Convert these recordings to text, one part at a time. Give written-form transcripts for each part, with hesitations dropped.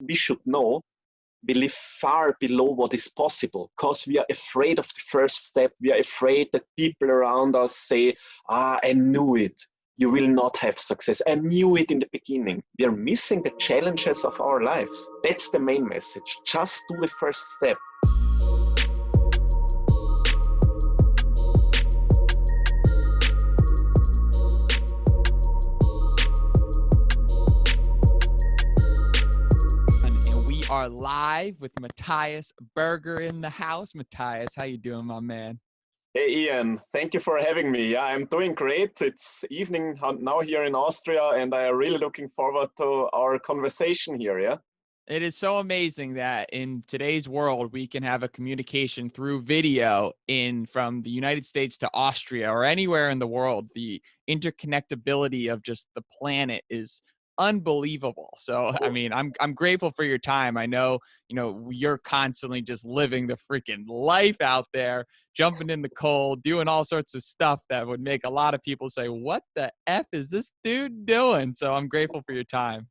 we should know we live far below what is possible because we are afraid of the first step. We are afraid that people around us say, I knew it. You will not have success. I knew it in the beginning. We are missing the challenges of our lives. That's the main message. Just do the first step. Are live with Matthias Berger in the house. Matthias, how you doing, my man? Hey, Ian. Thank you for having me. Yeah, I'm doing great. It's evening now here in Austria, and I am really looking forward to our conversation here, yeah? It is so amazing that in today's world, we can have a communication through video from the United States to Austria or anywhere in the world. The interconnectability of just the planet is unbelievable. So, I mean, I'm grateful for your time. I know, you're constantly just living the freaking life out there, jumping in the cold, doing all sorts of stuff that would make a lot of people say, what the F is this dude doing? So I'm grateful for your time.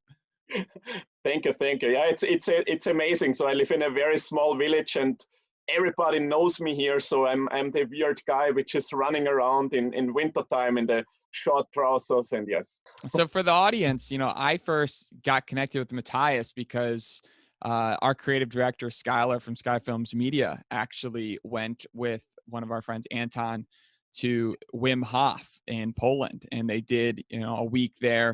Thank you. Yeah, it's amazing. So I live in a very small village, and everybody knows me here. So I'm the weird guy which is running around in wintertime in the short trousers, and yes. So for the audience, I first got connected with Matthias because our creative director Skylar from Sky Films Media actually went with one of our friends Anton to Wim Hof in Poland, and they did a week there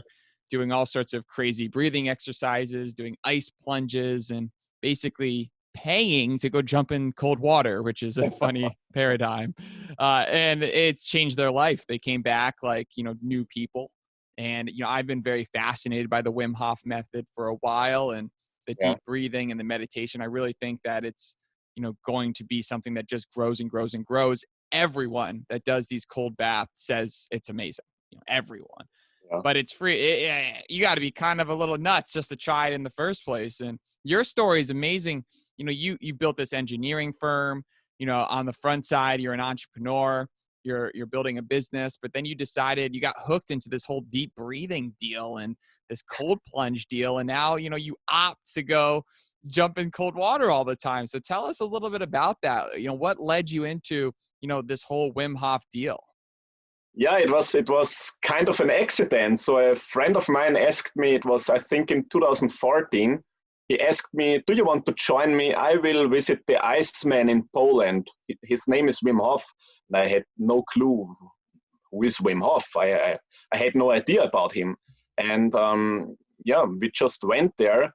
doing all sorts of crazy breathing exercises, doing ice plunges, and basically paying to go jump in cold water, which is a funny paradigm. And it's changed their life. They came back like, new people. And, I've been very fascinated by the Wim Hof method for a while, and the deep breathing and the meditation. I really think that it's, going to be something that just grows and grows and grows. Everyone that does these cold baths says it's amazing. Everyone. But it's free. You got to be kind of a little nuts just to try it in the first place. And your story is amazing. You built this engineering firm. On the front side, you're an entrepreneur. You're building a business, but then you decided you got hooked into this whole deep breathing deal and this cold plunge deal, and now you opt to go jump in cold water all the time. So tell us a little bit about that. What led you into this whole Wim Hof deal? Yeah, it was kind of an accident. So a friend of mine asked me, it was, I think, in 2014, he asked me, do you want to join me? I will visit the Iceman in Poland. His name is Wim Hof. And I had no clue who is Wim Hof. I had no idea about him. And we just went there.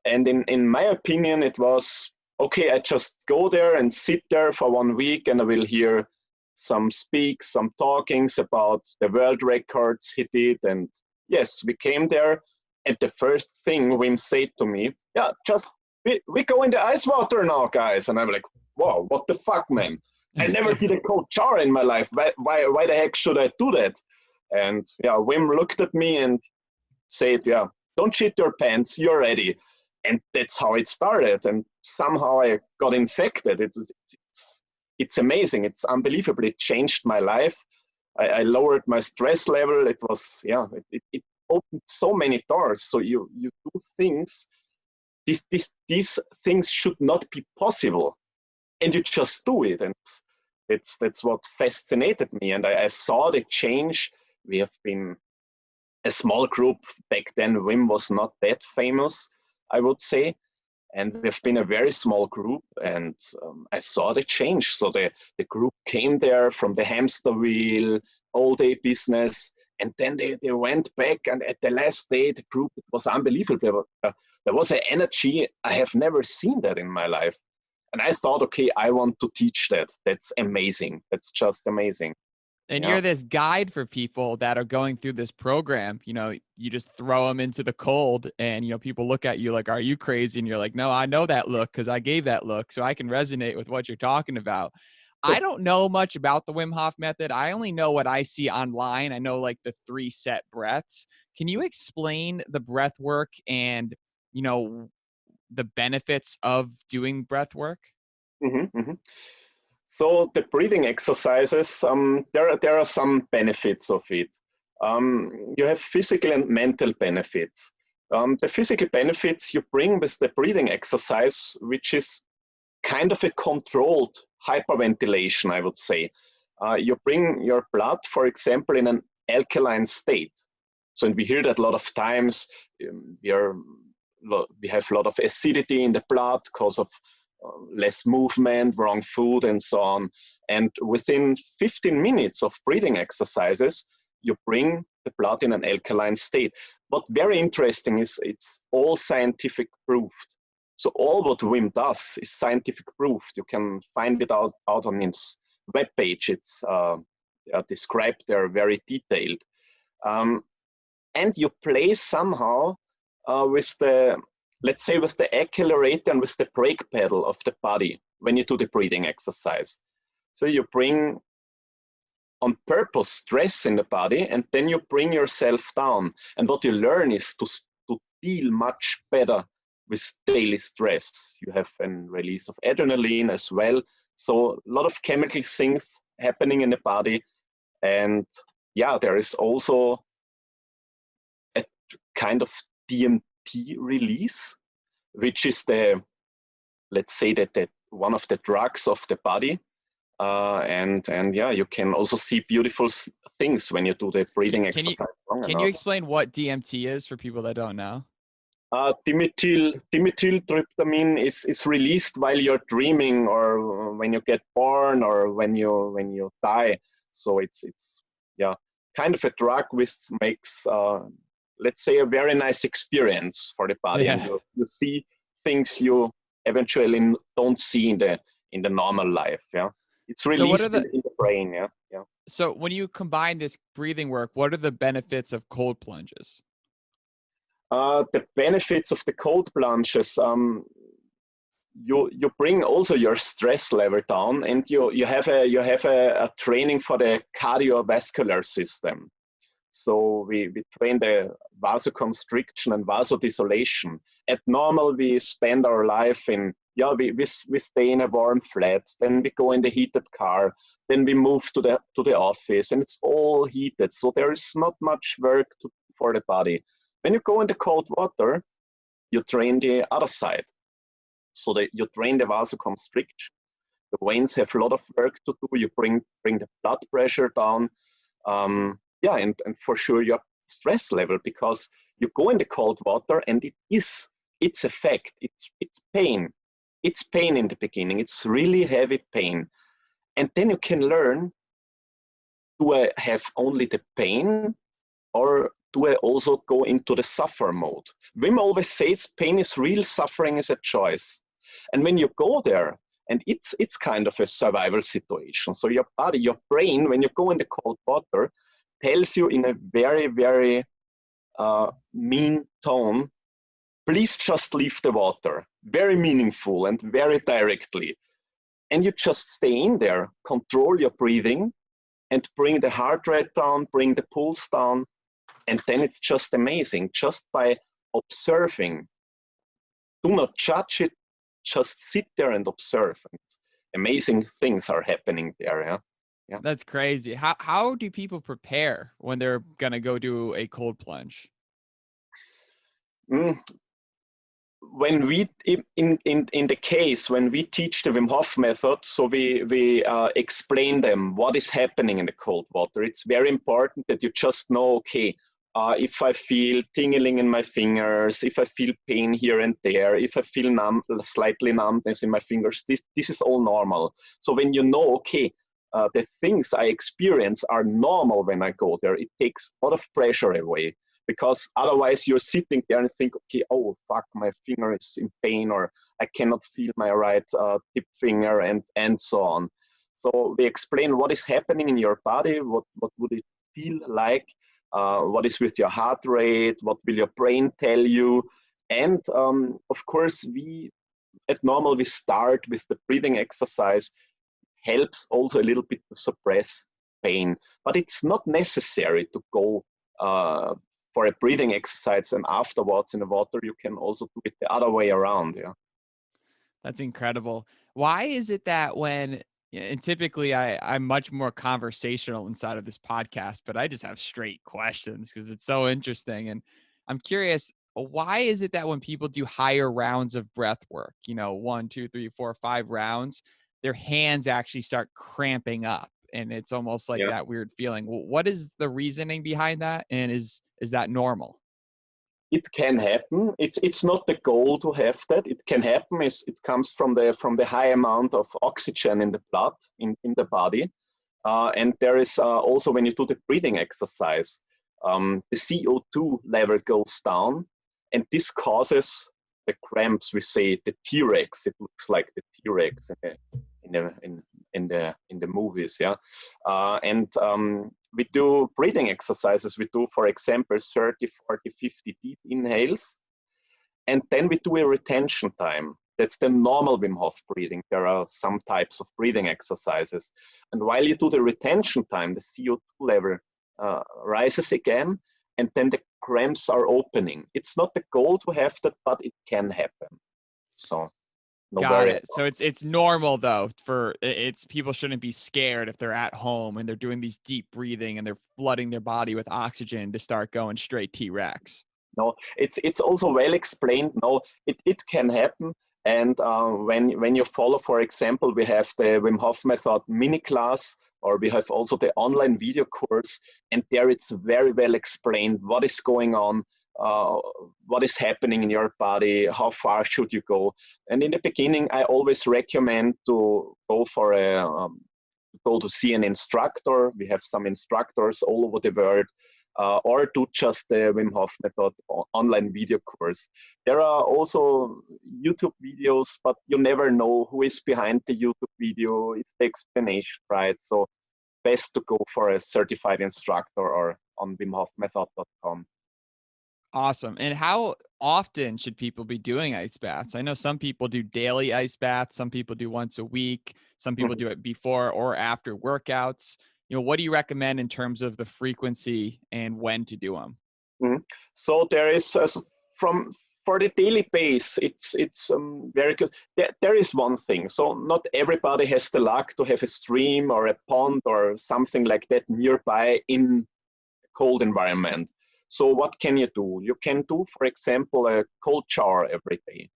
And in my opinion, it was, okay, I just go there and sit there for 1 week, and I will hear some talkings about the world records he did. And yes, we came there, and the first thing Wim said to me, we go in the ice water now, guys. And I'm like, whoa, what the fuck, man? I never did a cold shower in my life. Why the heck should I do that? And Wim looked at me and said, don't shit your pants, you're ready. And that's how it started. And somehow I got infected. It's amazing. It's unbelievable. It changed my life. I lowered my stress level. It was, it opened so many doors. So you do things, these things should not be possible. And you just do it. And that's what fascinated me. And I saw the change. We have been a small group. Back then, Wim was not that famous, I would say. And we've been a very small group, and I saw the change. So the group came there from the hamster wheel, all-day business, and then they went back. And at the last day, the group, it was unbelievable. There was an energy. I have never seen that in my life. And I thought, okay, I want to teach that. That's amazing. That's just amazing. And you're this guide for people that are going through this program. You just throw them into the cold, and, people look at you like, are you crazy? And you're like, no, I know that look because I gave that look. So I can resonate with what you're talking about. I don't know much about the Wim Hof method. I only know what I see online. I know like the 3 set breaths. Can you explain the breath work and, the benefits of doing breath work? Mm-hmm. So the breathing exercises, there are some benefits of it. You have physical and mental benefits. The physical benefits you bring with the breathing exercise, which is kind of a controlled hyperventilation, I would say. You bring your blood, for example, in an alkaline state. So, and we hear that a lot of times. We have a lot of acidity in the blood because of less movement, wrong food, and so on. And within 15 minutes of breathing exercises, you bring the blood in an alkaline state. What very interesting is it's all scientific proved. So all what Wim does is scientific proved. You can find it out on his webpage. It's described there very detailed. And you play somehow with the, let's say, with the accelerator and with the brake pedal of the body when you do the breathing exercise. So you bring on purpose stress in the body, and then you bring yourself down. And what you learn is to deal much better with daily stress. You have a release of adrenaline as well. So a lot of chemical things happening in the body. And yeah, there is also a kind of DMT release, which is the, let's say that one of the drugs of the body. And yeah, you can also see beautiful things when you do the breathing exercise. Can you explain what DMT is for people that don't know? Dimethyltryptamine is released while you're dreaming, or when you get born, or when you die. So it's yeah, kind of a drug which makes let's say a very nice experience for the body. Yeah. And you see things you eventually don't see in the normal life. Yeah, it's released in the brain. Yeah. So when you combine this breathing work, what are the benefits of cold plunges? The benefits of the cold plunges, you bring also your stress level down, and you have a training for the cardiovascular system. So we train the vasoconstriction and vasodilation. At normal, we spend our life in, we stay in a warm flat, then we go in the heated car, then we move to the office, and it's all heated. So there is not much work for the body. When you go in the cold water, you train the other side. So that you train the vasoconstriction. The veins have a lot of work to do. You bring the blood pressure down. And for sure your stress level, because you go in the cold water and it's effect. It's pain. It's pain in the beginning. It's really heavy pain. And then you can learn, do I have only the pain, or do I also go into the suffer mode? Wim always says pain is real, suffering is a choice. And when you go there, and it's kind of a survival situation. So your body, your brain, when you go in the cold water, tells you in a very, very mean tone, please just leave the water. Very meaningful and very directly. And you just stay in there, control your breathing, and bring the heart rate down, bring the pulse down. And then it's just amazing, just by observing. Do not judge it, just sit there and observe. And amazing things are happening there. Yeah. That's crazy. How do people prepare when they're gonna go do a cold plunge? When we in the case when we teach the Wim Hof method, so we explain them what is happening in the cold water. It's very important that you just know, okay, if I feel tingling in my fingers, if I feel pain here and there, if I feel slightly numbness in my fingers, this is all normal. So when you know, okay, the things I experience are normal when I go there, it takes a lot of pressure away, because otherwise you're sitting there and think, okay, oh fuck, my finger is in pain, or I cannot feel my right tip finger, and so on. So we explain what is happening in your body, what would it feel like, what is with your heart rate, what will your brain tell you. And of course, we start with the breathing exercise. Helps also a little bit to suppress pain, but it's not necessary to go for a breathing exercise and afterwards in the water. You can also do it the other way around. Yeah, that's incredible. Why is it that and typically I'm much more conversational inside of this podcast, but I just have straight questions because it's so interesting. And I'm curious, why is it that when people do higher rounds of breath work, 1, 2, 3, 4, 5 rounds, their hands actually start cramping up and it's almost like Yeah. that weird feeling? What is the reasoning behind that? And is that normal? It can happen. It's not the goal to have that. It can happen. It comes from the high amount of oxygen in the blood in the body, and there is also when you do the breathing exercise, the CO2 level goes down, and this causes the cramps. We say the T-Rex. It looks like the T-Rex in the movies, yeah. And we do breathing exercises. We do, for example, 30, 40, 50 deep inhales, and then we do a retention time. That's the normal Wim Hof breathing. There are some types of breathing exercises. And while you do the retention time, the CO2 level rises again, and then the cramps are opening. It's not the goal to have that, but it can happen. So no Got worry. it. So it's normal though it's people shouldn't be scared if they're at home and they're doing these deep breathing and they're flooding their body with oxygen to start going straight T-Rex. No, it's also well explained. No, it can happen. And when you follow, for example, we have the Wim Hof method mini class, or we have also the online video course, and there it's very well explained what is going on, uh, what is happening in your body, how far should you go. And in the beginning, I always recommend to go for go to see an instructor. We have some instructors all over the world, or do just the Wim Hof method online video course. There are also YouTube videos, but you never know who is behind the YouTube video. It's the explanation, right? So best to go for a certified instructor or on wimhofmethod.com. Awesome. And how often should people be doing ice baths? I know some people do daily ice baths, some people do once a week, some people Mhm. do it before or after workouts. What do you recommend in terms of the frequency and when to do them? Mhm. So there is from for the daily base, it's very good. There is one thing. So not everybody has the luck to have a stream or a pond or something like that nearby in a cold environment. So what can you do? You can do, for example, a cold shower every day.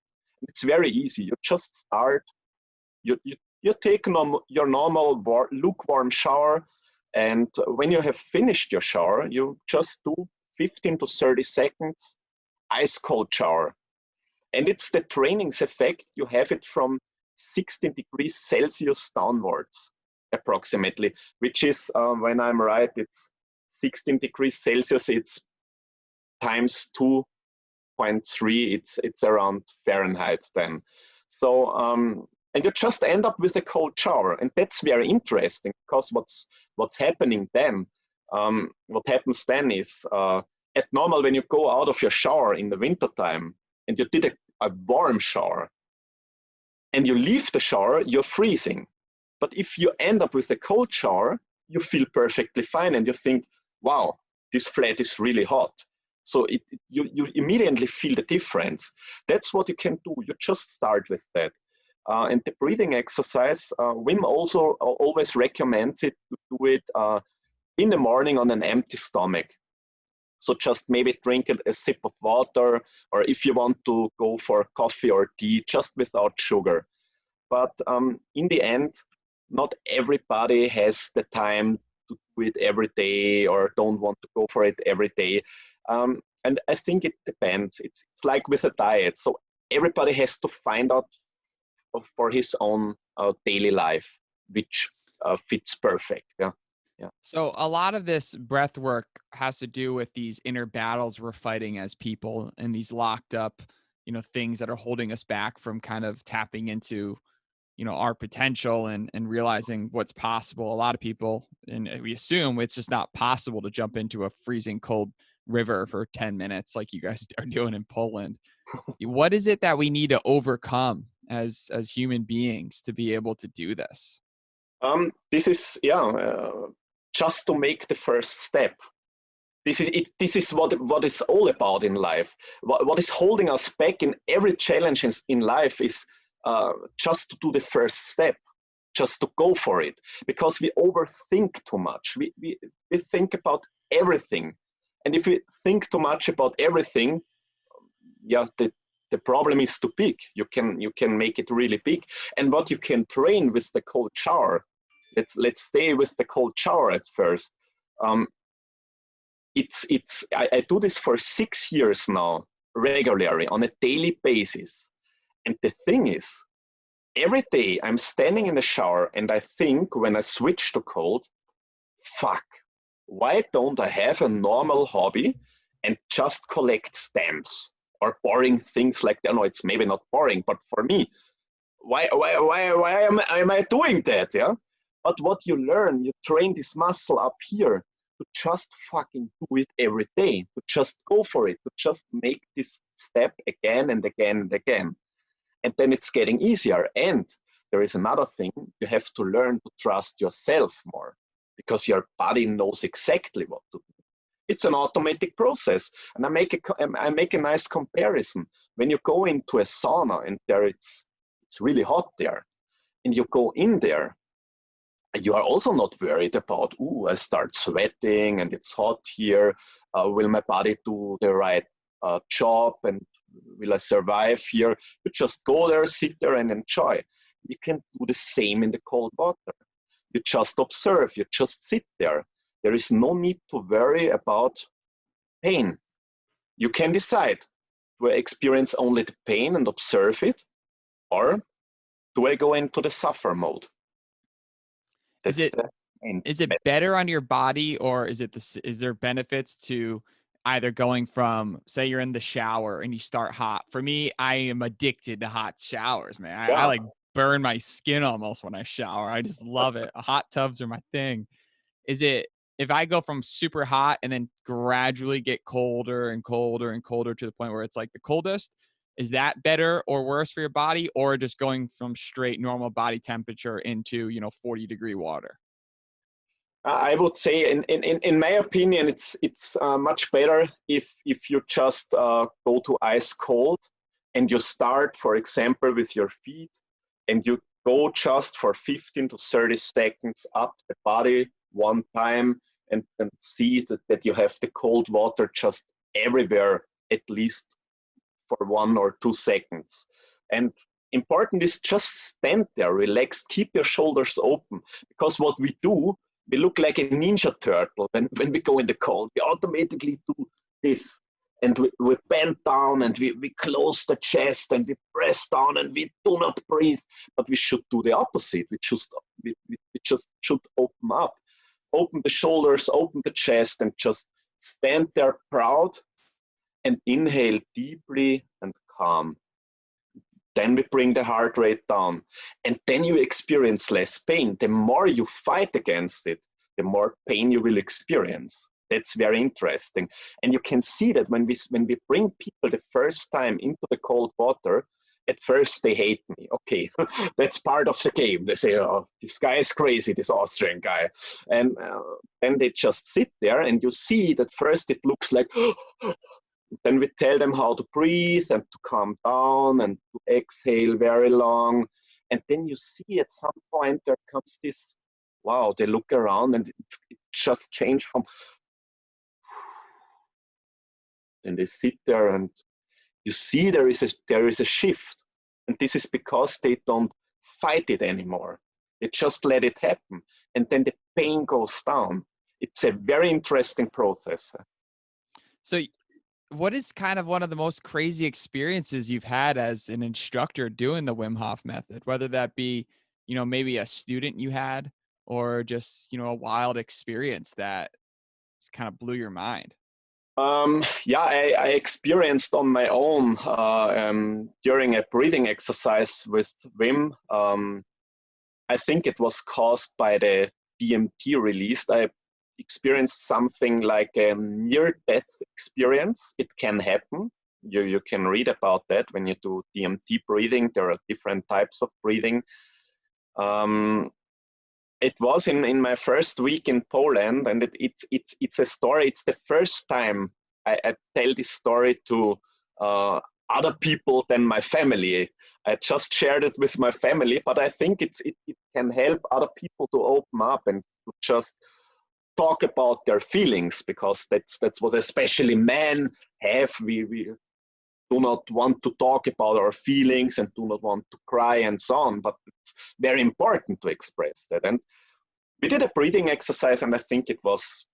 It's very easy. You just start. You take your normal lukewarm shower, and when you have finished your shower, you just do 15 to 30 seconds ice cold shower. And it's the training's effect. You have it from 16 degrees Celsius downwards, approximately, which is, when I'm right, it's 16 degrees Celsius, it's times 2.3, it's around Fahrenheit then. So, and you just end up with a cold shower. And that's very interesting, because what's happening then, what happens then is, at normal, when you go out of your shower in the wintertime and you did a warm shower and you leave the shower, you're freezing. But if you end up with a cold shower, you feel perfectly fine and you think, wow, this flat is really hot. So you immediately feel the difference. That's what you can do. You just start with that. And the breathing exercise, Wim also always recommends it to do it in the morning on an empty stomach. So just maybe drink a sip of water, or if you want to go for coffee or tea, just without sugar. But in the end, not everybody has the time to do it every day or don't want to go for it every day. And I think it depends. It's like with a diet. So everybody has to find out for his own daily life, which fits perfect. Yeah. Yeah. So a lot of this breath work has to do with these inner battles we're fighting as people and these locked up, things that are holding us back from kind of tapping into, our potential and realizing what's possible. A lot of people, and we assume it's just not possible to jump into a freezing cold river for 10 minutes like you guys are doing in Poland. What is it that we need to overcome as human beings to be able to do this? This is, yeah, just to make the first step. This is it. This is what is all about in life. What is holding us back in every challenge in life is just to do the first step, just to go for it, because we overthink too much. We think about everything, and if we think too much about everything, yeah, the problem is too big. You can make it really big. And what you can train with the cold shower, let's stay with the cold shower at first. Um, I do this for 6 years now, regularly on a daily basis. And the thing is, every day I'm standing in the shower and I think when I switch to cold, fuck, why don't I have a normal hobby and just collect stamps or boring things like that? No, it's maybe not boring, but for me, why am I doing that? Yeah. But what you learn, you train this muscle up here to just fucking do it every day, to just go for it, to just make this step again and again and again. And then it's getting easier. And there is another thing, you have to learn to trust yourself more because your body knows exactly what to do. It's an automatic process. And I make a nice comparison. When you go into a sauna and there it's really hot there, and you go in there, you are also not worried about, I start sweating and it's hot here. Will my body do the right job and will I survive here? You just go there, sit there and enjoy. You can do the same in the cold water. You just observe, you just sit there. There is no need to worry about pain. You can decide, do I experience only the pain and observe it? Or do I go into the suffer mode? Is it better on your body, or is there benefits to either going from, say you're in the shower and you start hot? For me, I am addicted to hot showers, man. I like burn my skin almost when I shower. I just love it. Hot tubs are my thing. Is it, if I go from super hot and then gradually get colder and colder and colder to the point where it's like the coldest, is that better or worse for your body, or just going from straight normal body temperature into, 40-degree water? I would say, in my opinion, it's much better if you just go to ice cold and you start, for example, with your feet and you go just for 15 to 30 seconds up the body one time and see that you have the cold water just everywhere, at least for 1 or 2 seconds. And important is just stand there, relaxed, keep your shoulders open, because what we do, we look like a ninja turtle when we go in the cold. We automatically do this. And we bend down and we close the chest and we press down and we do not breathe. But we should do the opposite. We just should open up. Open the shoulders, open the chest, and just stand there proud and inhale deeply and calm. Then we bring the heart rate down, and then you experience less pain. The more you fight against it, the more pain you will experience. That's very interesting. And you can see that when we bring people the first time into the cold water, at first they hate me. Okay, that's part of the game. They say, oh, this guy is crazy, this Austrian guy. And then they just sit there and you see that first it looks like, then we tell them how to breathe and to calm down and to exhale very long. And then you see at some point there comes this, wow, they look around and it just changed from, and they sit there and you see there is a shift. And this is because they don't fight it anymore. They just let it happen. And then the pain goes down. It's a very interesting process. So what is kind of one of the most crazy experiences you've had as an instructor doing the Wim Hof method, whether that be, maybe a student you had or just, a wild experience that just kind of blew your mind? I experienced on my own during a breathing exercise with Wim. I think it was caused by the DMT release. I experienced something like a near-death experience. It can happen. You can read about that when you do DMT breathing. There are different types of breathing. It was in my first week in Poland, and it's a story. It's the first time I tell this story to other people than my family. I just shared it with my family, but I think it can help other people to open up and to just talk about their feelings, because that's what especially men have. We do not want to talk about our feelings and do not want to cry and so on, but it's very important to express that. And we did a breathing exercise, and I think it was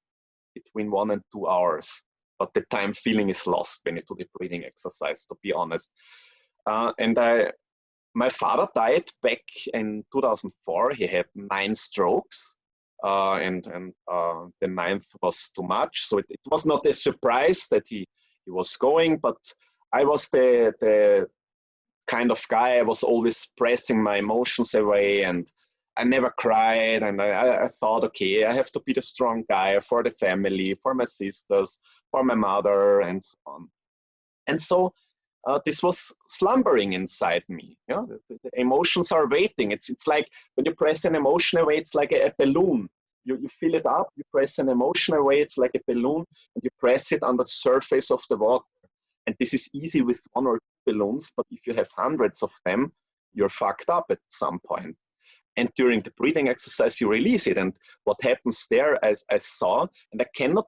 between 1 and 2 hours, but the time feeling is lost when you do the breathing exercise, to be honest. My father died back in 2004. He had 9 strokes, and the 9th was too much. So it was not a surprise that he was going, but I was the kind of guy. I was always pressing my emotions away, and I never cried. And I thought, okay, I have to be the strong guy for the family, for my sisters, for my mother, and so on. And so this was slumbering inside me. Yeah? The emotions are waiting. It's like when you press an emotion away, it's like a balloon. You fill it up, you press an emotion away, it's like a balloon, and you press it on the surface of the water. And this is easy with 1 or 2 balloons, but if you have hundreds of them, you're fucked up at some point. And during the breathing exercise, you release it. And what happens there, I saw, and I cannot,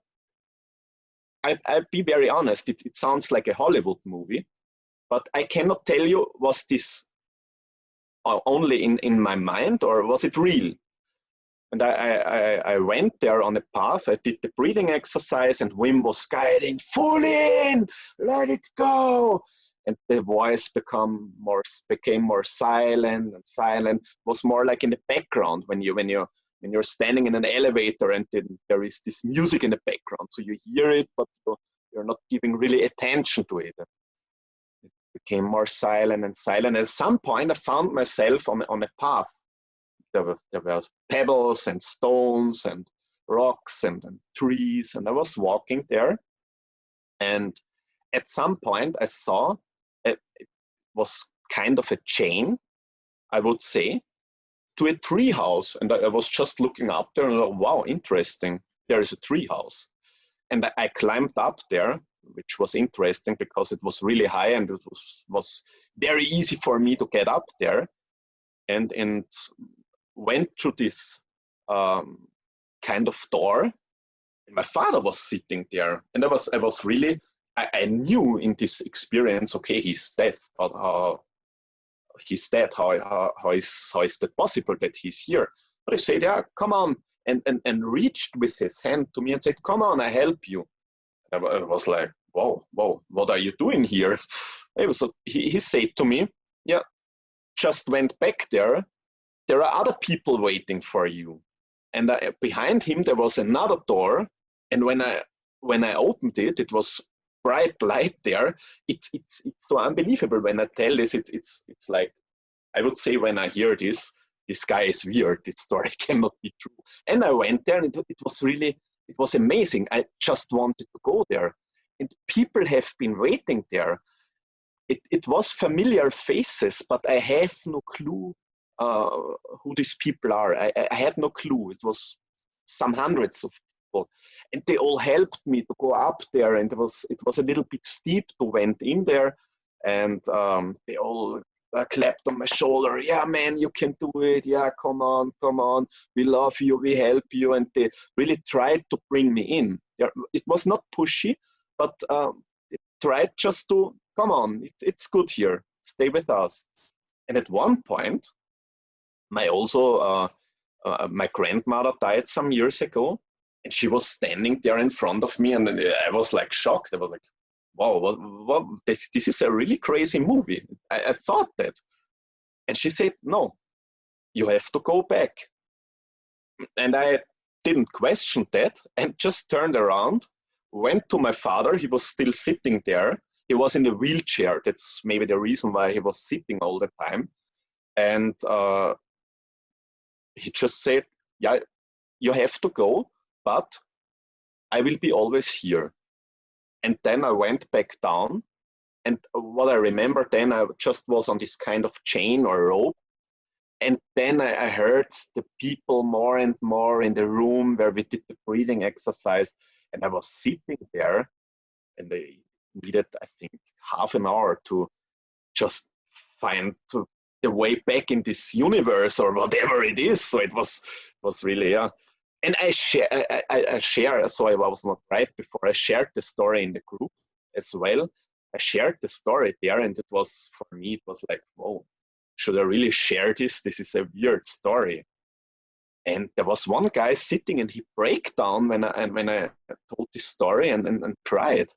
I'll be very honest, it sounds like a Hollywood movie, but I cannot tell you, was this only in my mind or was it real? And I went there on a path, I did the breathing exercise, and Wim was guiding, full in, let it go. And the voice became more silent, and silent was more like in the background when you're standing in an elevator and then there is this music in the background. So you hear it, but you're not giving really attention to it. It became more silent and silent. At some point, I found myself on a path. There were pebbles and stones and rocks and trees, and I was walking there. And at some point, I saw it was kind of a chain, I would say, to a tree house. And I was just looking up there and like, wow, interesting. There is a tree house. And I climbed up there, which was interesting because it was really high and it was very easy for me to get up there. And went to this kind of door. And my father was sitting there. And I was really, I knew in this experience, okay, he's dead, but he's dead. How is that possible that he's here? But I said, yeah, come on, and reached with his hand to me and said, come on, I help you. And I was like, whoa, what are you doing here? He said to me, yeah, just went back there. There are other people waiting for you. And behind him, there was another door. And when I opened it, it was bright light there. It's so unbelievable when I tell this. It's like, I would say when I hear this guy is weird. This story cannot be true. And I went there, and it was amazing. I just wanted to go there. And people have been waiting there. It was familiar faces, but I have no clue who these people are. I had no clue. It was some hundreds of people, and they all helped me to go up there. And it was a little bit steep to went in there, and they all clapped on my shoulder. Yeah, man, you can do it. Yeah, come on. We love you. We help you. And they really tried to bring me in. It was not pushy, but they tried just to come on. It's good here. Stay with us. And at one point, my grandmother died some years ago, and she was standing there in front of me, and I was like shocked. I was like, wow, what this is a really crazy movie. I thought that. And she said, no, you have to go back. And I didn't question that, and just turned around, went to my father. He was still sitting there. He was in a wheelchair. That's maybe the reason why he was sitting all the time. And he just said, yeah, you have to go, but I will be always here. And then I went back down. And what I remember then, I just was on this kind of chain or rope. And then I heard the people more and more in the room where we did the breathing exercise. And I was sitting there, and they needed, I think, half an hour to just find the way back in this universe or whatever it is. So it was really, yeah. And I share, so I was not right before, I shared the story in the group as well. I shared the story there, and it was, for me, it was like, whoa, should I really share this? This is a weird story. And there was one guy sitting, and he broke down when I told this story, and cried.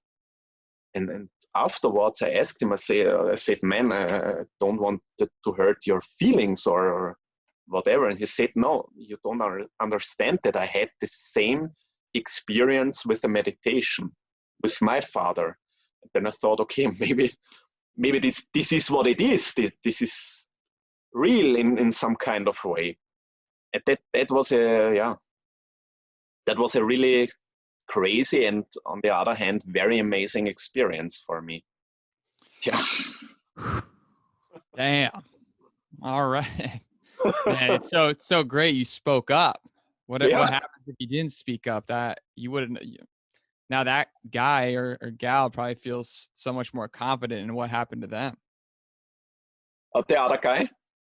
And afterwards, I asked him. I said, man, I don't want to hurt your feelings or whatever. And he said, no, you don't understand that I had the same experience with the meditation with my father. And then I thought, okay, maybe this is what it is. This is real in some kind of way. And that was a really crazy and, on the other hand, very amazing experience for me. Yeah. Damn. All right. Man, it's so great you spoke up. What happens if you didn't speak up? That you wouldn't. Now that guy or gal probably feels so much more confident in what happened to them. The other guy?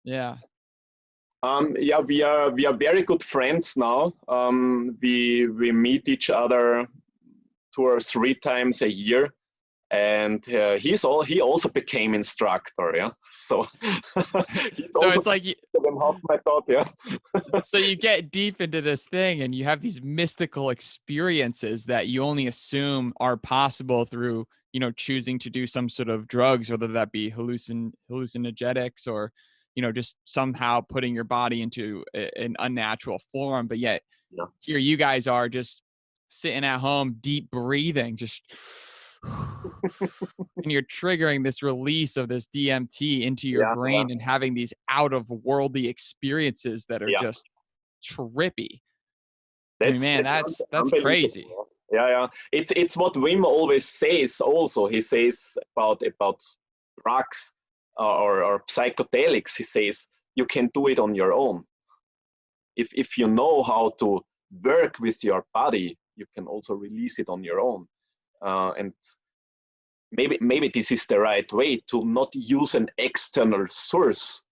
Yeah. Yeah, we are very good friends now. We meet each other 2 or 3 times a year, and he also became instructor. Yeah, so he's so also it's like Wim Hof, I thought. Yeah. So you get deep into this thing, and you have these mystical experiences that you only assume are possible through, choosing to do some sort of drugs, whether that be hallucinogenics or, just somehow putting your body into an unnatural form. But yet here you guys are just sitting at home, deep breathing, just and you're triggering this release of this DMT into your brain and having these out of worldly experiences that are just trippy. That's crazy. Yeah. It's what Wim always says also. He says about drugs or psychedelics. He says you can do it on your own. If you know how to work with your body, you can also release it on your own. And maybe this is the right way, to not use an external source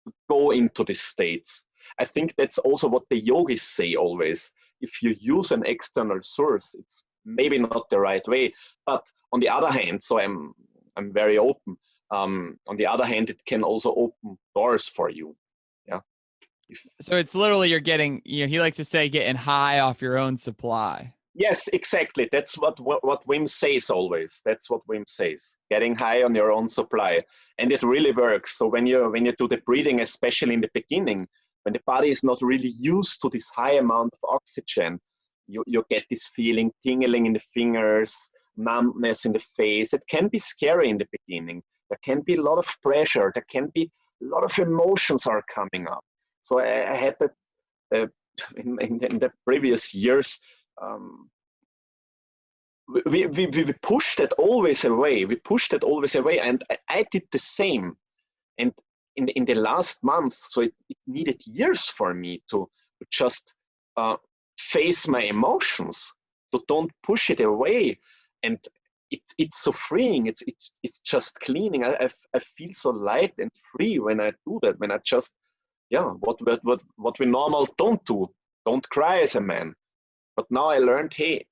to go into the states. I think that's also what the yogis say always. If you use an external source, it's maybe not the right way. But on the other hand, so I'm very open. On the other hand, it can also open doors for you. Yeah. So it's literally you're getting, he likes to say, getting high off your own supply. Yes, exactly. That's what Wim says always. That's what Wim says. Getting high on your own supply, and it really works. So when you do the breathing, especially in the beginning, when the body is not really used to this high amount of oxygen, you get this feeling, tingling in the fingers, numbness in the face. It can be scary in the beginning. There can be a lot of pressure. There can be a lot of emotions are coming up. So I had that in the previous years. We pushed that always away. And I did the same. And in the last month, so it needed years for me to just face my emotions, to don't push it away. And it's so freeing. It's just cleaning. I feel so light and free when I do that. When I just what we normal don't do. Don't cry as a man. But now I learned, hey,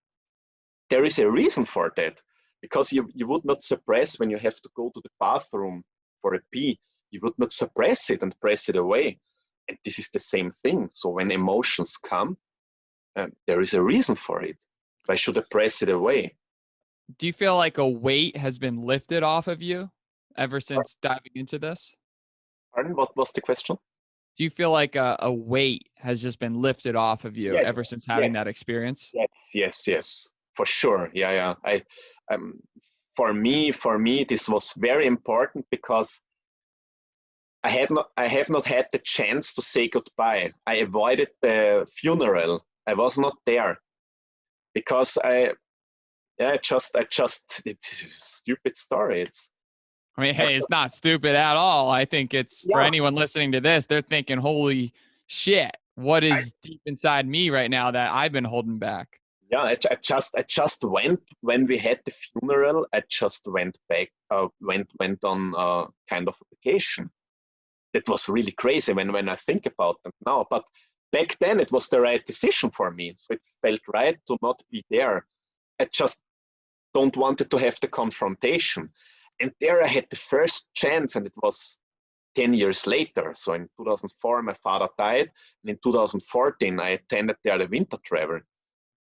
there is a reason for that, because you would not suppress when you have to go to the bathroom for a pee. You would not suppress it and press it away. And this is the same thing. So when emotions come, there is a reason for it. Why should I press it away? Do you feel like a weight has been lifted off of you ever since diving into this? Pardon, what was the question? Do you feel like a weight has just been lifted off of you ever since having that experience? Yes, for sure. Yeah. For me, this was very important, because I have not had the chance to say goodbye. I avoided the funeral. I was not there because it's a stupid story. Hey, it's not stupid at all. I think it's for anyone listening to this, they're thinking, holy shit, what is deep inside me right now that I've been holding back? Yeah, I just went when we had the funeral. I just went back, went on kind of vacation. That was really crazy when I think about them now. But back then, it was the right decision for me. So it felt right to not be there. I just don't want to have the confrontation. And there I had the first chance, and it was 10 years later. So in 2004, my father died. And in 2014, I attended there the winter travel.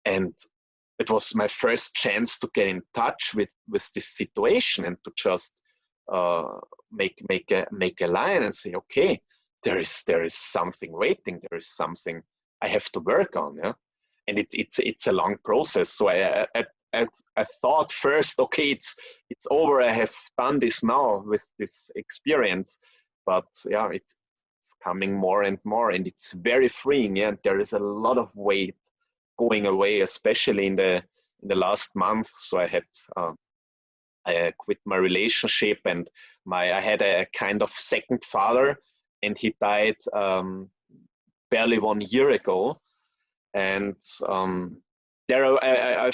And it was my first chance to get in touch with this situation and to just make a line and say, okay, there is something waiting. There is something I have to work on. Yeah, and it's a long process. So I thought first, okay, it's over. I have done this now with this experience, but yeah, it's coming more and more, and it's very freeing. Yeah, and there is a lot of weight going away, especially in the last month. So I quit my relationship, and I had a kind of second father, and he died barely 1 year ago. And there I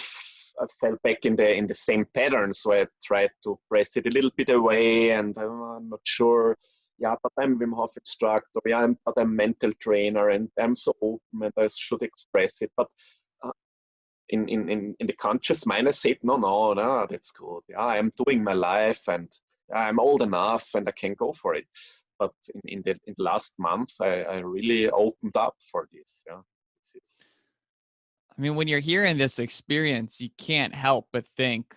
fell back in the same pattern. So I tried to press it a little bit away, and I'm not sure. Yeah, but I'm Wim Hof instructor. Yeah, but I'm mental trainer, and I'm so open, and I should express it. But in the conscious mind, I said, no, that's good. Yeah, I'm doing my life, and I'm old enough, and I can go for it. But in the last month, I really opened up for this. Yeah, I mean, when you're hearing this experience, you can't help but think,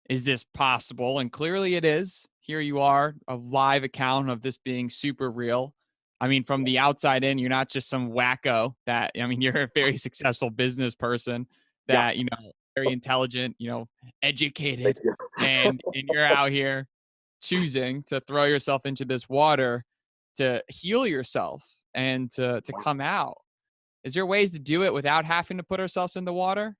is this possible? And clearly it is. Here you are, a live account of this being super real. I mean, from the outside in, you're not just some wacko that, I mean, you're a very successful business person yeah, that, very intelligent, thank educated, you. and you're out here choosing to throw yourself into this water to heal yourself and to come out. Is there ways to do it without having to put ourselves in the water?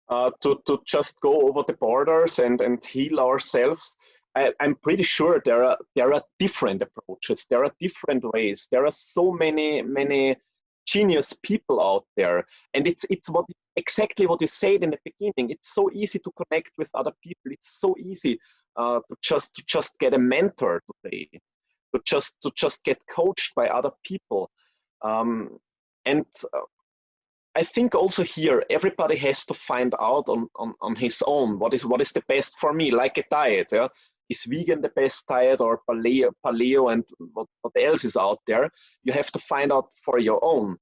To just go over the borders and heal ourselves. I'm pretty sure there are different approaches. There are different ways. There are so many genius people out there, and it's exactly what you said in the beginning. It's so easy to connect with other people. It's so easy to just get a mentor today, to just get coached by other people, and I think also here everybody has to find out on his own what is the best for me, like a diet. Yeah? Is vegan the best diet, or paleo and what else is out there? You have to find out for your own.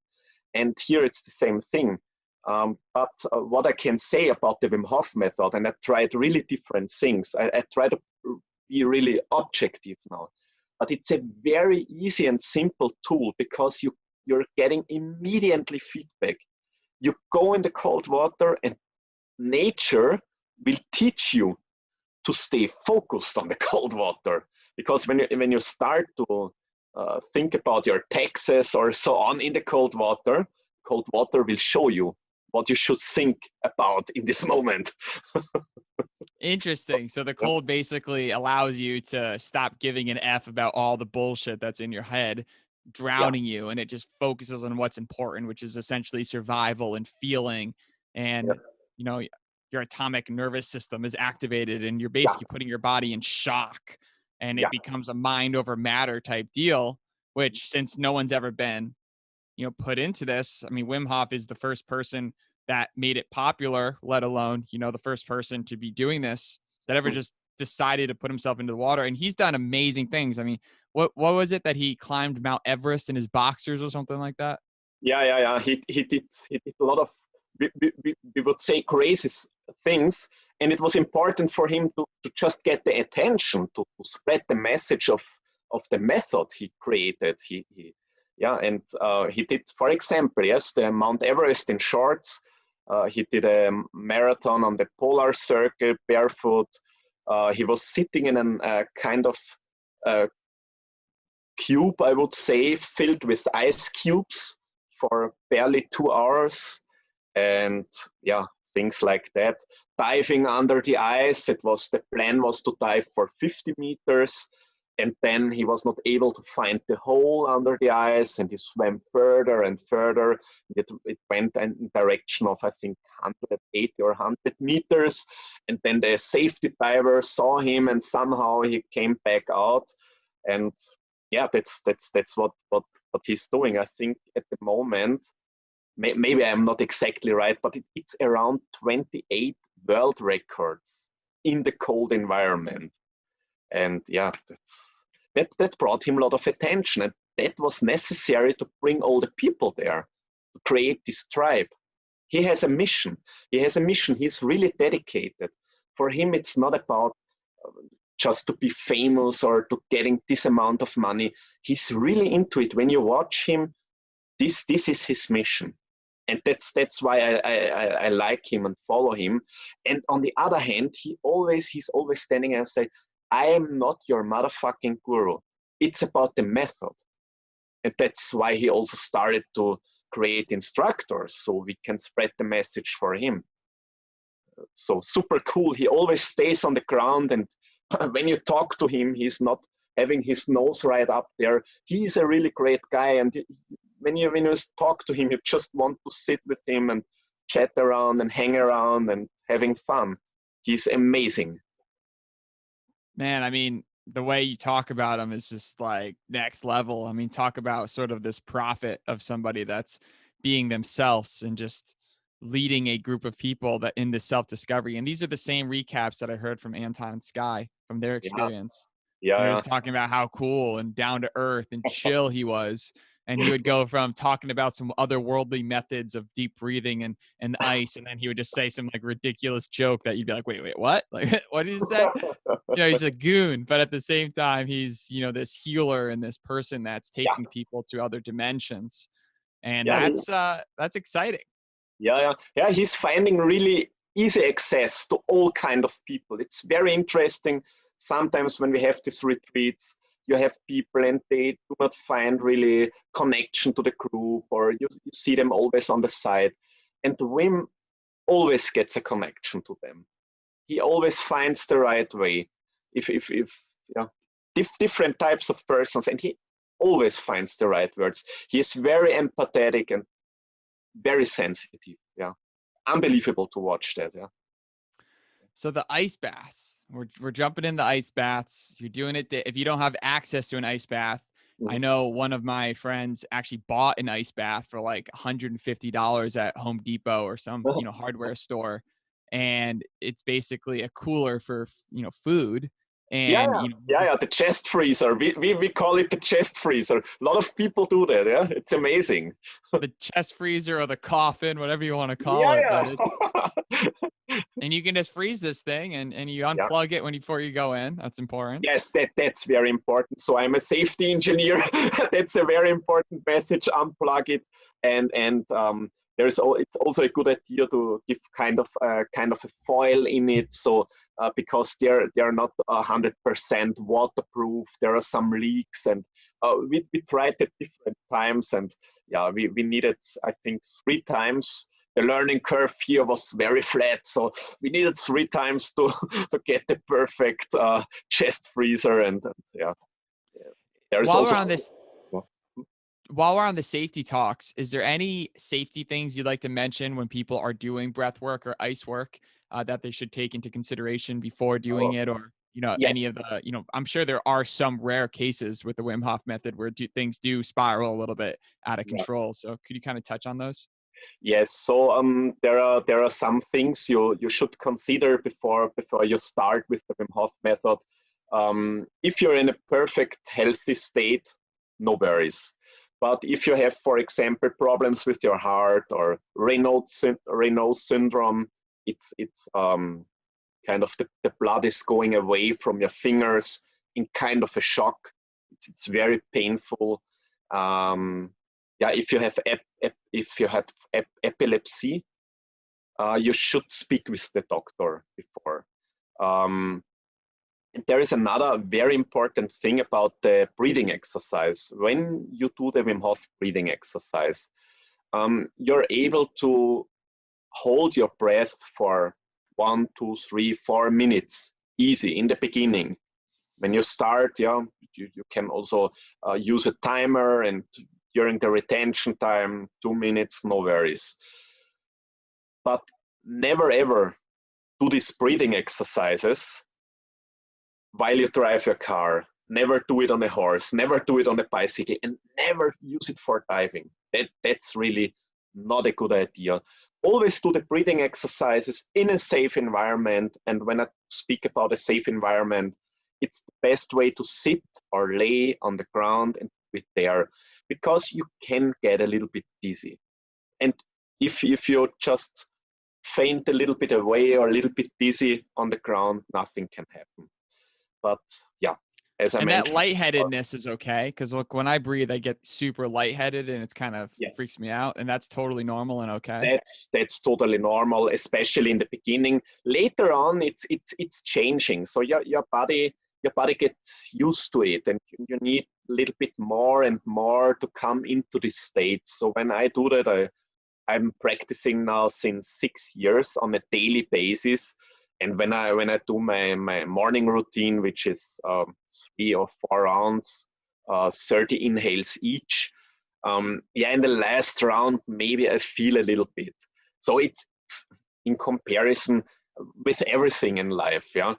And here it's the same thing. But what I can say about the Wim Hof method, and I tried really different things. I try to be really objective now. But it's a very easy and simple tool because you're getting immediately feedback. You go in the cold water, and nature will teach you to stay focused on the cold water. Because when you start to think about your taxes or so on in the cold water will show you what you should think about in this moment. Interesting. So the cold basically allows you to stop giving an F about all the bullshit that's in your head, Yeah, drowning you, and it just focuses on what's important, which is essentially survival and feeling. yeah, And, you know, your atomic nervous system is activated and you're yeah, basically putting your body in shock, and it yeah. becomes a mind over matter type deal, which since no one's ever been, put into this. I mean, Wim Hof is the first person that made it popular, let alone, the first person to be doing this that ever Mm. just decided to put himself into the water. And he's done amazing things. I mean, what was it that he climbed Mount Everest in his boxers or something like that? Yeah. He did a lot of we would say crazy things, and it was important for him to just get the attention to spread the message of the method he created. He yeah, and he did, for example, yes, the Mount Everest in shorts. He did a marathon on the polar circle barefoot. He was sitting in a kind of uh, cube, I would say, filled with ice cubes for barely 2 hours. And yeah, things like that. Diving under the ice, the plan was to dive for 50 meters. And then he was not able to find the hole under the ice, and he swam further and further. It went in direction of, I think, 180 or 100 meters. And then the safety diver saw him, and somehow he came back out. And yeah, that's what he's doing. I think at the moment, maybe I'm not exactly right, but it's around 28 world records in the cold environment. And yeah, that brought him a lot of attention. And that was necessary to bring all the people there, to create this tribe. He has a mission. He has a mission. He's really dedicated. For him, it's not about just to be famous or to getting this amount of money. He's really into it. When you watch him, this is his mission. And that's why I like him and follow him. And on the other hand, he's always standing and say, I am not your motherfucking guru. It's about the method. And that's why he also started to create instructors, so we can spread the message for him. So super cool. He always stays on the ground, and when you talk to him, he's not having his nose right up there. He's a really great guy, and when you talk to him, you just want to sit with him and chat around and hang around and having fun. He's amazing. Man, I mean, the way you talk about him is just like next level. I mean, talk about sort of this prophet of somebody that's being themselves and just leading a group of people that in this self-discovery. And these are the same recaps that I heard from Anton and Sky from their experience. Yeah. He was talking about how cool and down to earth and chill he was. And he would go from talking about some otherworldly methods of deep breathing and ice, and then he would just say some like ridiculous joke that you'd be like, wait, what? Like, what did he say? He's a goon, but at the same time, he's, this healer and this person that's taking people to other dimensions. And that's exciting. Yeah. He's finding really easy access to all kind of people. It's very interesting. Sometimes when we have these retreats, you have people and they do not find really connection to the group, or you see them always on the side. And Wim always gets a connection to them. He always finds the right way. Different types of persons, and he always finds the right words. He is very empathetic and very sensitive. Yeah, unbelievable to watch that. Yeah. So the ice baths, we're jumping in the ice baths. You're doing it. If you don't have access to an ice bath, I know one of my friends actually bought an ice bath for like $150 at Home Depot or some, hardware store. And it's basically a cooler for, food. And the chest freezer. We call it the chest freezer. A lot of people do that. Yeah, it's amazing. The chest freezer or the coffin, whatever you want to call it. And you can just freeze this thing and you unplug it before you go in. That's important. Yes, that's very important. So I'm a safety engineer. That's a very important message. Unplug it, and it's also a good idea to give kind of a foil in it. So because they're not 100% waterproof, there are some leaks, and we tried it different times, and we needed, I think, 3 times. The learning curve here was very flat, so we needed 3 times to get the perfect chest freezer, and there's while also. While we're on the safety talks, is there any safety things you'd like to mention when people are doing breath work or ice work that they should take into consideration before doing it, or any of the I'm sure there are some rare cases with the Wim Hof method where things do spiral a little bit out of control. So could you kind of touch on those? Yes, so there are some things you should consider before you start with the Wim Hof method. If you're in a perfect healthy state, no worries. But if you have, for example, problems with your heart or Raynaud syndrome, it's kind of the blood is going away from your fingers in kind of a shock. It's very painful. If you have epilepsy, you should speak with the doctor before. And there is another very important thing about the breathing exercise. When you do the Wim Hof breathing exercise, you're able to hold your breath for 1, 2, 3, 4 minutes, easy in the beginning. When you start, you can also use a timer, and during the retention time, 2 minutes, no worries. But never ever do these breathing exercises while you drive your car. Never do it on a horse, never do it on a bicycle, and never use it for diving. That's really not a good idea. always do the breathing exercises in a safe environment. And when I speak about a safe environment, it's the best way to sit or lay on the ground and breathe there, because you can get a little bit dizzy. And if you just faint a little bit away or a little bit dizzy on the ground, nothing can happen. But yeah, as I And that mentioned, lightheadedness is okay, because look, when I breathe, I get super lightheaded and it's kind of freaks yes, me out, and that's totally normal and okay. that's totally normal, especially in the beginning. Later on, it's changing. So your body gets used to it, and you need a little bit more and more to come into this state. So when I do that, I'm practicing now since 6 years on a daily basis. And when I do my morning routine, which is 3 or 4 rounds, 30 inhales each, in the last round, maybe I feel a little bit. So it's in comparison with everything in life. Yeah,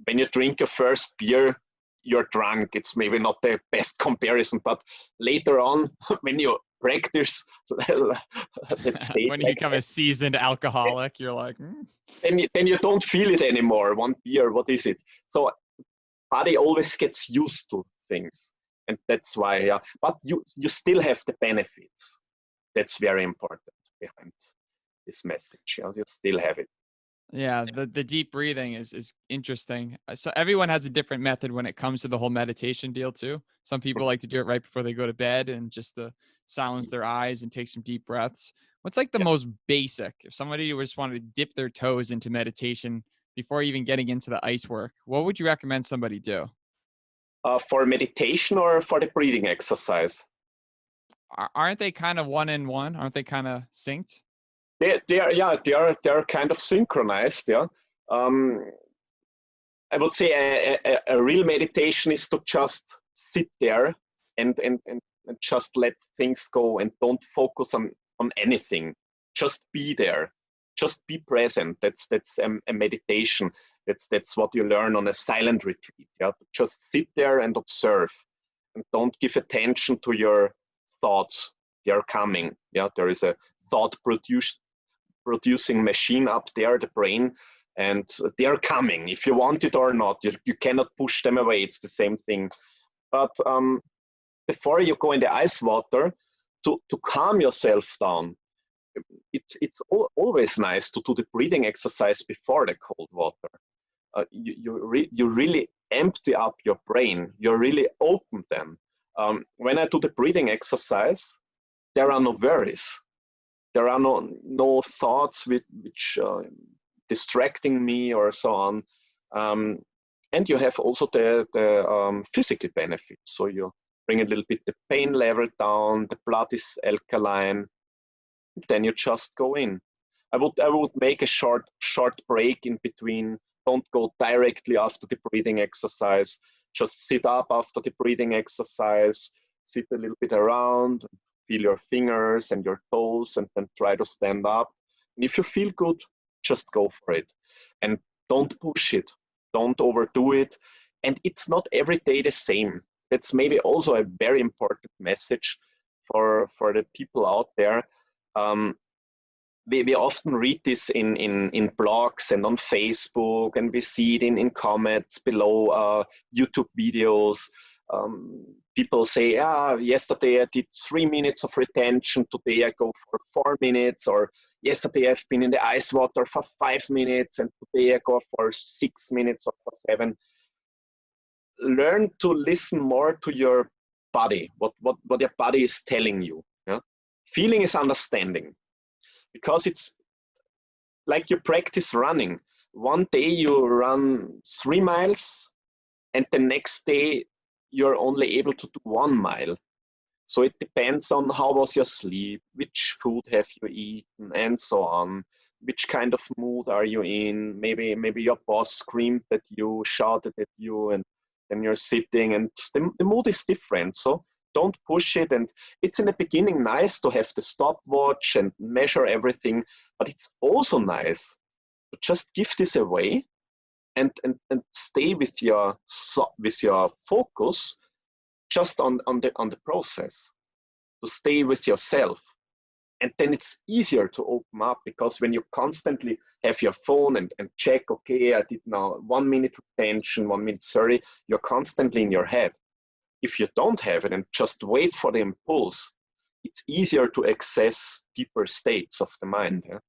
when you drink your first beer, you're drunk. It's maybe not the best comparison, but later on, when you practice, let's say, When you become a seasoned alcoholic, you're like, then you don't feel it anymore. One beer, what is it? So body always gets used to things, and that's why. Yeah, but you still have the benefits. That's very important behind this message. You still have it. Yeah, the deep breathing is interesting. So everyone has a different method when it comes to the whole meditation deal too. Some people like to do it right before they go to bed and just to silence their eyes and take some deep breaths. What's like the Yeah. most basic? If somebody just wanted to dip their toes into meditation before even getting into the ice work, what would you recommend somebody do? For meditation or for the breathing exercise? Aren't they kind of one in one? Aren't they kind of synced? They are kind of synchronized. Yeah. Um, I would say a real meditation is to just sit there and just let things go and don't focus on anything. Just be there. Just be present. That's a meditation. That's what you learn on a silent retreat. Yeah, just sit there and observe, and don't give attention to your thoughts. They are coming. Yeah, there is a thought producing machine up there, the brain, and they are coming if you want it or not. You cannot push them away. It's the same thing. But before you go in the ice water, to calm yourself down, always nice to do the breathing exercise before the cold water. You really empty up your brain. You really open them. When I do the breathing exercise, there are no worries. There are no thoughts which distracting me or so on. And you have also the physical benefits. So you bring a little bit the pain level down, the blood is alkaline, then you just go in. I would make a short break in between. Don't go directly after the breathing exercise. Just sit up after the breathing exercise, sit a little bit around, feel your fingers and your toes, and then try to stand up. And if you feel good, just go for it. And don't push it. Don't overdo it. And it's not every day the same. That's maybe also a very important message for the people out there. We often read this in blogs and on Facebook, and we see it in comments below YouTube videos. People say, yesterday I did 3 minutes of retention, today I go for 4 minutes, or yesterday I've been in the ice water for 5 minutes, and today I go for 6 minutes or for 7. Learn to listen more to your body, what your body is telling you. Yeah? Feeling is understanding. Because it's like you practice running. One day you run 3 miles, and the next day you're only able to do 1 mile. So it depends on how was your sleep, which food have you eaten, and so on. Which kind of mood are you in? Maybe your boss screamed at you, shouted at you, and then you're sitting, and the mood is different. So don't push it. And it's in the beginning nice to have the stopwatch and measure everything, but it's also nice to just give this away and stay with your focus just on the process, to stay with yourself And then it's easier to open up, because when you constantly have your phone and check, okay, I did now 1 minute retention, 1 minute 30, you're constantly in your head. If you don't have it and just wait for the impulse, it's easier to access deeper states of the mind. Yeah?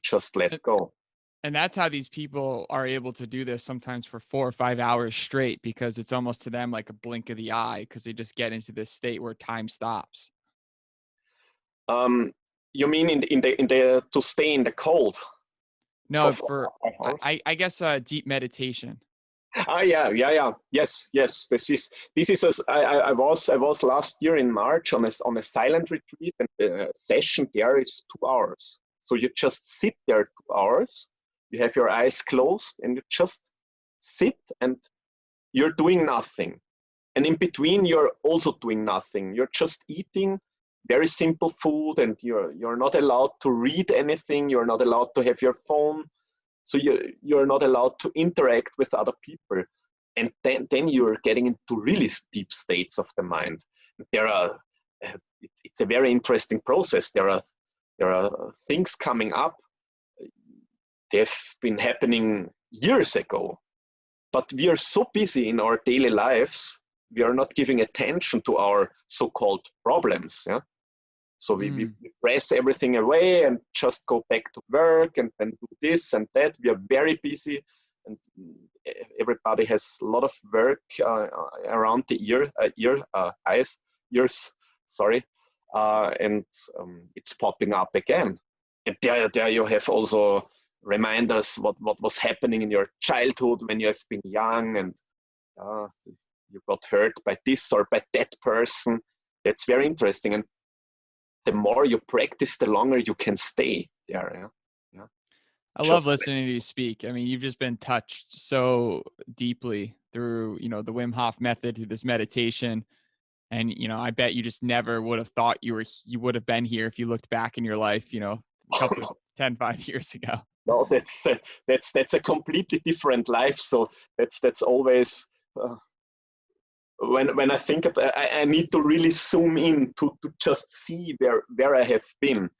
Just let go. And that's how these people are able to do this sometimes for 4 or 5 hours straight, because it's almost to them like a blink of the eye, because they just get into this state where time stops. You mean in the to stay in the cold? No, I guess deep meditation. Yeah. Yes. This is I was last year in March on a silent retreat, and the session there is 2 hours. So you just sit there 2 hours. You have your eyes closed and you just sit, and you're doing nothing. And in between, you're also doing nothing. You're just eating very simple food, and you're not allowed to read anything. You're not allowed to have your phone. So you're not allowed to interact with other people. And then you're getting into really deep states of the mind. There are, it's a very interesting process. There are things coming up. They've been happening years ago, but we are so busy in our daily lives, we are not giving attention to our so-called problems. Yeah? So we press everything away and just go back to work and then do this and that. We are very busy, and everybody has a lot of work around the ears, sorry, and it's popping up again. And there you have also reminders what was happening in your childhood when you have been young, and you got hurt by this or by that person. That's very interesting. And the more you practice, the longer you can stay there. Yeah. I love listening to you speak. I mean, you've just been touched so deeply through, the Wim Hof method, through this meditation. And, I bet you just never would have thought you would have been here if you looked back in your life, a couple of 5 years ago. No, that's a completely different life. So that's always, when I think about, I need to really zoom in to just see where I have been.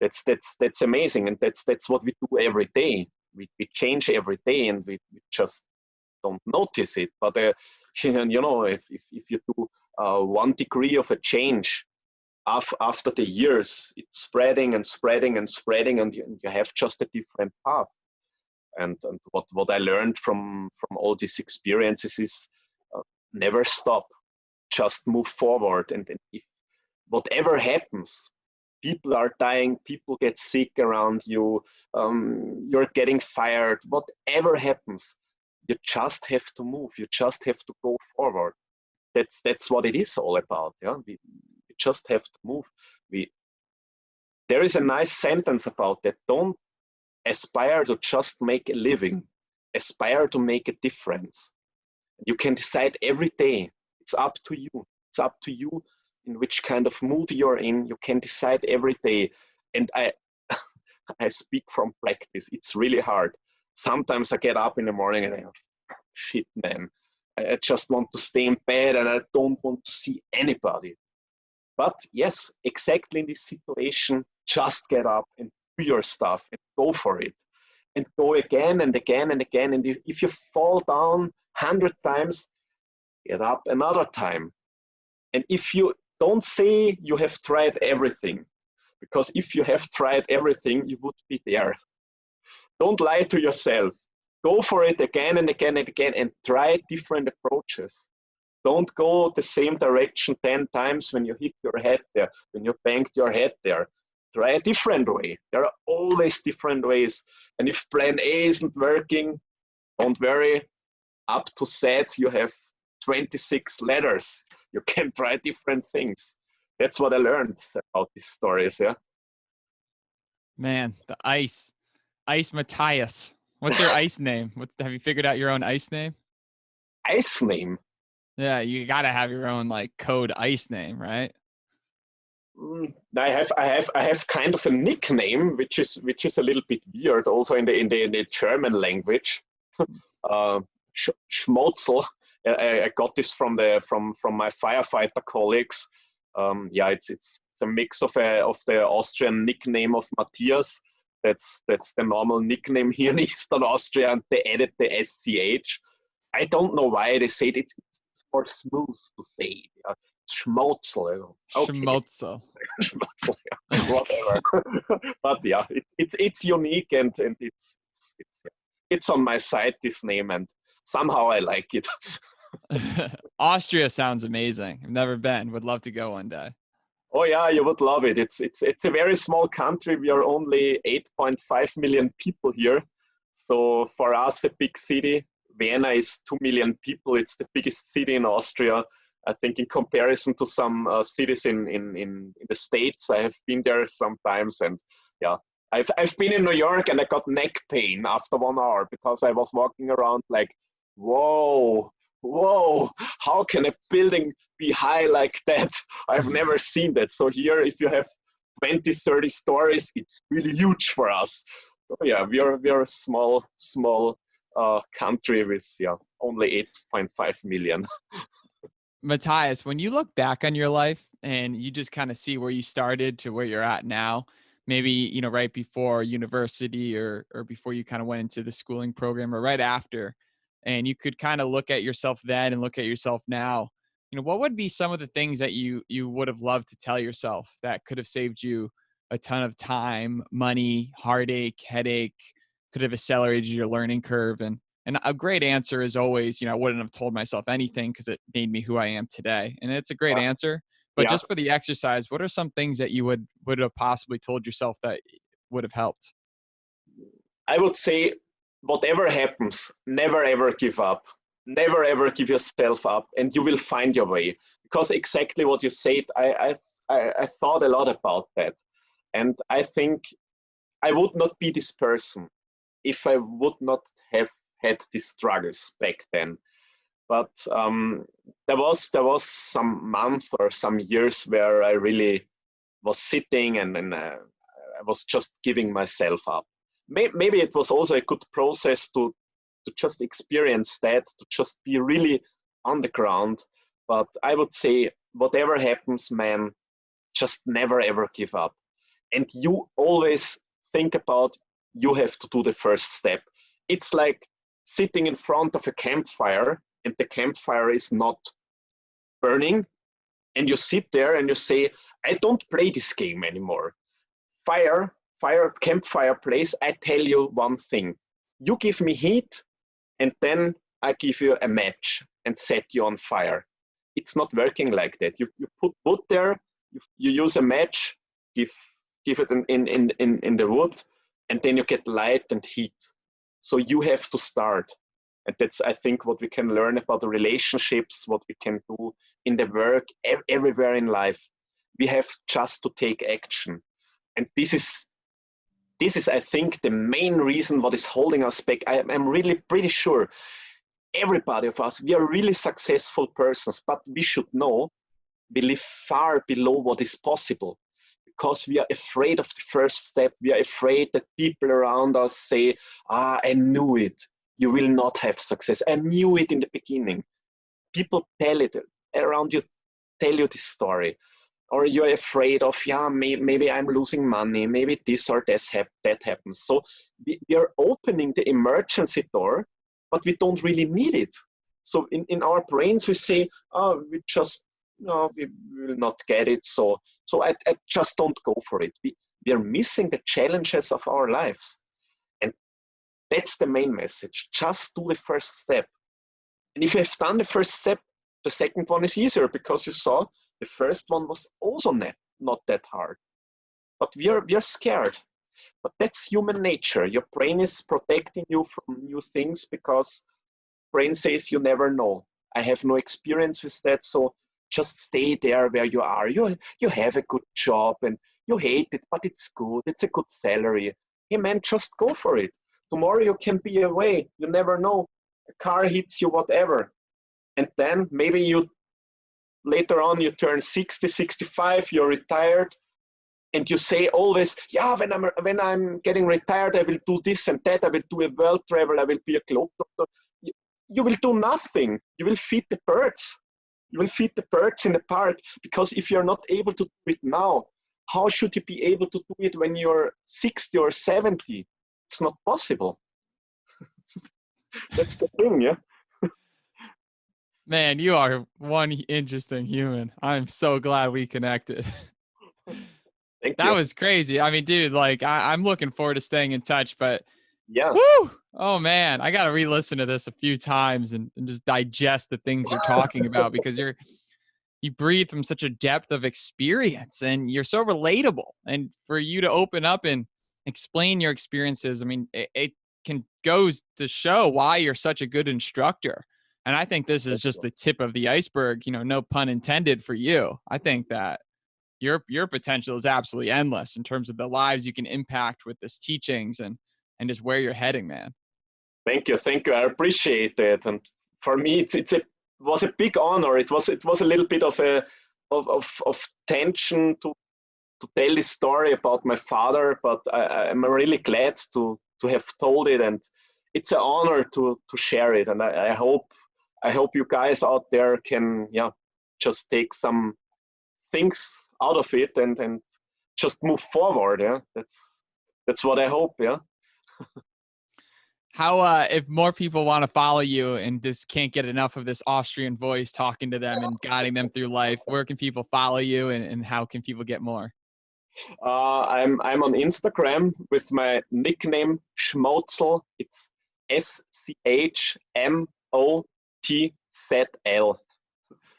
That's amazing, and that's what we do every day. We change every day, and we just don't notice it. But if you do 1 degree of a change after the years, it's spreading and spreading and spreading, and you have just a different path. And what I learned from all these experiences is, never stop, just move forward. And if whatever happens, people are dying, people get sick around you, you're getting fired, whatever happens, you just have to move, you just have to go forward. That's what it is all about. Yeah, we just have to move. There is a nice sentence about that. Don't aspire to just make a living, aspire to make a difference. You can decide every day. It's up to you. It's up to you in which kind of mood you're in. You can decide every day. And I speak from practice. It's really hard. Sometimes I get up in the morning and I go, shit, man. I just want to stay in bed and I don't want to see anybody. But yes, exactly in this situation, just get up and do your stuff and go for it. And go again and again and again. And if you fall down 100 times, get up another time. And if you don't say you have tried everything, because if you have tried everything, you would be there. Don't lie to yourself. Go for it again and again and again, and try different approaches. Don't go the same direction 10 times when you hit your head there, when you banged your head there. Try a different way. There are always different ways. And if plan A isn't working, don't worry. Up to Z, you have 26 letters. You can try different things. That's what I learned about these stories. Yeah. Man, the ice Matthias. What's your ice name? Have you figured out your own ice name? Ice name? Yeah, you got to have your own code ice name, right? I have kind of a nickname, which is a little bit weird, also in the German language. Schmotzel. I got this from my firefighter colleagues. Yeah, it's a mix of the Austrian nickname of Matthias. That's the normal nickname here in Eastern Austria, and they added the SCH. I don't know why they say it. It's more smooth to say. Yeah. Schmotzel. Okay. Schmotzel. Schmotzel, yeah. Whatever. But yeah, it's unique, and it's on my side, this name, and somehow I like it. Austria sounds amazing. I've never been. Would love to go one day. Oh yeah, you would love it. It's a very small country. We are only 8.5 million people here. So for us, a big city. Vienna is 2 million people. It's the biggest city in Austria. I think in comparison to some cities in the States, I have been there sometimes, and yeah, I've been in New York and I got neck pain after 1 hour because I was walking around like, whoa, whoa, how can a building be high like that? I've never seen that. So here, if you have 20, 30 stories, it's really huge for us. So yeah, we are a small country with only 8.5 million. Matthias, when you look back on your life and you just kind of see where you started to where you're at now, maybe, right before university or before you kind of went into the schooling program or right after, and you could kind of look at yourself then and look at yourself now, what would be some of the things that you would have loved to tell yourself that could have saved you a ton of time, money, heartache, headache, could have accelerated your learning curve? And a great answer is always, I wouldn't have told myself anything because it made me who I am today. And it's a great answer. But Yeah, just for the exercise, what are some things that you would have possibly told yourself that would have helped? I would say whatever happens, never ever give up. Never ever give yourself up, and you will find your way. Because exactly what you said, I thought a lot about that. And I think I would not be this person if I would not have had these struggles back then. But there was some month or some years where I really was sitting and I was just giving myself up. Maybe it was also a good process to just experience that, to just be really on the ground. But I would say, whatever happens, man, just never ever give up. And you always think about, you have to do the first step. It's like sitting in front of a campfire and the campfire is not burning, and you sit there and you say, I don't play this game anymore. Campfire place, I tell you one thing. You give me heat, and then I give you a match and set you on fire. It's not working like that. You put wood there, you use a match, give it in the wood, and then you get light and heat. So you have to start. And that's, I think, what we can learn about the relationships, what we can do in the work, everywhere in life. We have just to take action. And this is, I think, the main reason what is holding us back. I'm really pretty sure everybody of us, we are really successful persons, but we should know we live far below what is possible, because we are afraid of the first step. We are afraid that people around us say, I knew it. You will not have success. I knew it in the beginning. People tell it around you, tell you this story. Or you're afraid of, maybe I'm losing money, maybe this or that happens. So we are opening the emergency door, but we don't really need it. So in our brains, we say, we just, no, we will not get it. So I just don't go for it. We are missing the challenges of our lives. And that's the main message. Just do the first step. And if you have done the first step, the second one is easier, because you saw the first one was also not that hard. But we are scared. But that's human nature. Your brain is protecting you from new things, because brain says you never know. I have no experience with that, so just stay there where you are. You have a good job and you hate it, but it's good. It's a good salary. Hey man, just go for it. Tomorrow you can be away. You never know. A car hits you, whatever. And then maybe later on you turn 60, 65, you're retired, and you say always, when I'm getting retired, I will do this and that. I will do a world travel. I will be a globetrotter. You will do nothing. You will feed the birds. You will feed the birds in the park, because if you're not able to do it now, how should you be able to do it when you're 60 or 70? It's not possible. That's the thing, yeah. Man, you are one interesting human. I'm so glad we connected. Thank That you. was crazy. I mean, dude, like I'm looking forward to staying in touch, but Yeah. woo! Oh man, I got to re-listen to this a few times and just digest the things you're talking about, because you breathe from such a depth of experience and you're so relatable. And for you to open up and explain your experiences, I mean, it can goes to show why you're such a good instructor. And I think this is just the tip of the iceberg, no pun intended for you. I think that your potential is absolutely endless in terms of the lives you can impact with this teachings and just where you're heading, man. Thank you. I appreciate that. And for me, it was a big honor. It was a little bit of tension to tell this story about my father, but I'm really glad to have told it, and it's an honor to share it. And I hope you guys out there can just take some things out of it and just move forward. Yeah, that's what I hope. Yeah. How if more people want to follow you and just can't get enough of this Austrian voice talking to them and guiding them through life, where can people follow you and how can people get more? I'm on Instagram with my nickname Schmotzel. It's SCHMOTZL.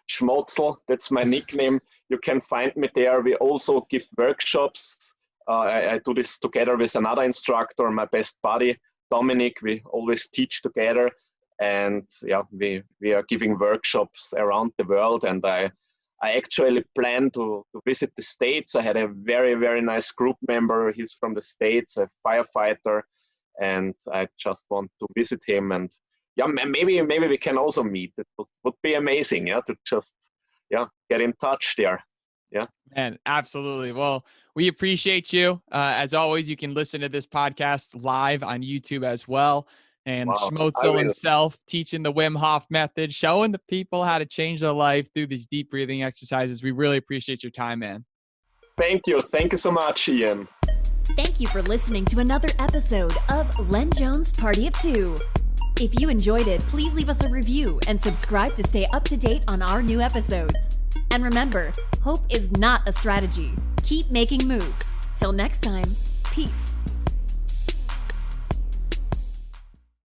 Schmotzel. That's my nickname. You can find me there. We also give workshops. I do this together with another instructor, my best buddy, Dominic. We always teach together, and we are giving workshops around the world. And I actually plan to visit the States. I had a very, very nice group member. He's from the States, a firefighter, and I just want to visit him. And maybe we can also meet. It would be amazing, to just get in touch there. Yeah. Man, absolutely. Well, we appreciate you. As always, you can listen to this podcast live on YouTube as well. And Wow. Schmotzel himself teaching the Wim Hof method, showing the people how to change their life through these deep breathing exercises. We really appreciate your time, man. Thank you. Thank you so much, Ian. Thank you for listening to another episode of Len Jones Party of Two. If you enjoyed it, please leave us a review and subscribe to stay up to date on our new episodes. And remember, hope is not a strategy. Keep making moves. Till next time, peace.